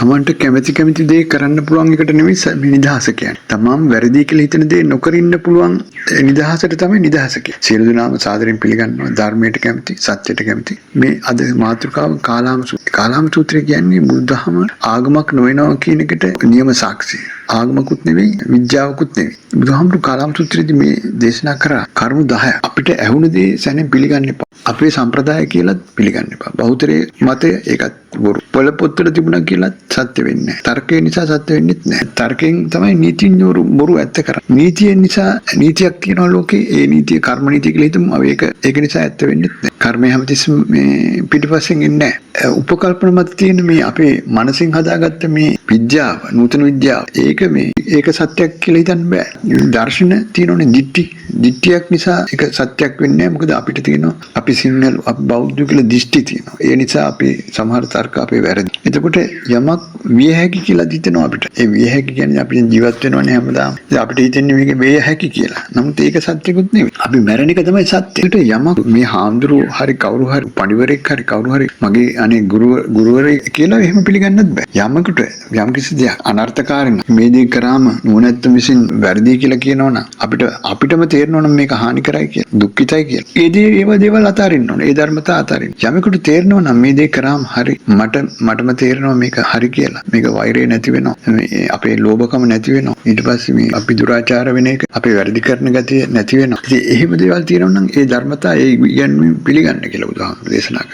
තමන්ට කැමති දේ කරන්න පුළුවන් එකට නෙමෙයි නිදහස කියන්නේ. තමන් වැරදි කියලා හිතන දේ නොකර ඉන්න පුළුවන් නිදහසට තමයි නිදහස කියන්නේ. සියලු දෙනාම සාදරයෙන් පිළිගන්නවා ධර්මයට කැමති, සත්‍යයට කැමති. මේ අද මාතෘකාව කාලාම සූත්‍රය. කාලාම සූත්‍රය කියන්නේ බුදුදහම ආගමක් නොවෙනවා කියන එකට නියම සාක්ෂිය. ආගමකුත් නෙවෙයි, විද්‍යාවකුත් නෙවෙයි. බුදුහාමුදුරු කාලාම සූත්‍රයේදී මේ දේශනා කරා කරුණු 10ක්. අපිට ඇහුණ දේ සැනෙන් පිළිගන්න එපා. අපේ සම්ප්‍රදාය කියලාත් පිළිගන්න එපා. බහුතරයේ මතය ඒකත් බොරු. පොළ පොත්වල තිබුණා කියලාත් සත්‍ය වෙන්නේ නැහැ. තර්කය නිසා සත්‍ය වෙන්නේත් නැහැ. තර්කයෙන් තමයි නීතිඥවරු බොරු ඇත්ත කරන්නේ. නීතිය නිසා නීතියක් කියනවා ලෝකේ. ඒ නීතිය කර්ම නීතිය කියලා හිතමු. ඒක නිසා ඇත්ත වෙන්නේත් නැහැ. කර්මය හැමතිස්සෙම මේ පිටිපස්සෙන් එන්නේ නැහැ. උපකල්පන මත තියෙන මේ අපේ මනසින් හදාගත්ත මේ විද්‍යාව, නූතන විද්‍යාව. ඒක සත්‍යයක් කියලා හිතන්න බෑ. දර්ශන තියෙනෝනේ දිට්ඨියක් නිසා ඒක සත්‍යයක් වෙන්නේ නැහැ. මොකද අපිට තියෙනවා අපි සිංහල බෞද්ධ කියලා දිෂ්ටි තියෙනවා. ඒ නිසා අපි සමහර තර්ක අපේ වැරදි. එතකොට යමක් විය හැකි කියලා හිතෙනවා අපිට. ඒ විය හැකි කියන්නේ අපි ජීවත් වෙනවනේ හැමදාම. අපිට හිතෙන්නේ මේක විය හැකි කියලා. නමුත් ඒක සත්‍යකුත් නෙවෙයි. අපි මැරෙන එක තමයි සත්‍ය. ඒකට යමක් මේ හාමුදුරුවෝ හරි කවුරු හරි පඬිවරයෙක් හරි කවුරු හරි මගේ අනේ ගුරුවරයෙක් කියලා එහෙම පිළිගන්නත් බෑ. යමකට යම් කිසි දෙයක් අනර්ථකාරී මේ දේ කරාම නුවණැත්තු විසින් වැරදි කියලා කියනවනම් අපිටම තේරෙනවනම් මේක හානි කරයි කියලා, දුක්ඛිතයි කියලා. ඒව දේවල් අතාරින්න ඕනේ. ඒ ධර්මතා අතාරින්න. යමෙකුට තේරෙනවනම් මේ දේ කරාම හරි මටම තේරෙනවා මේක හරි කියලා. මේක වෛරය නැති වෙනවා. අපේ ලෝභකම නැති වෙනවා. ඊට පස්සේ මේ අපි දුරාචාර වෙන එක, අපේ වැරදි කරන ගතිය නැති වෙනවා. ඉතින් එහෙම දේවල් තියෙනවා නම් ඒ ධර්මතා ඒ කියන්නේ පිළිගන්න කියලා බුදුහාමුදුරේ දේශනා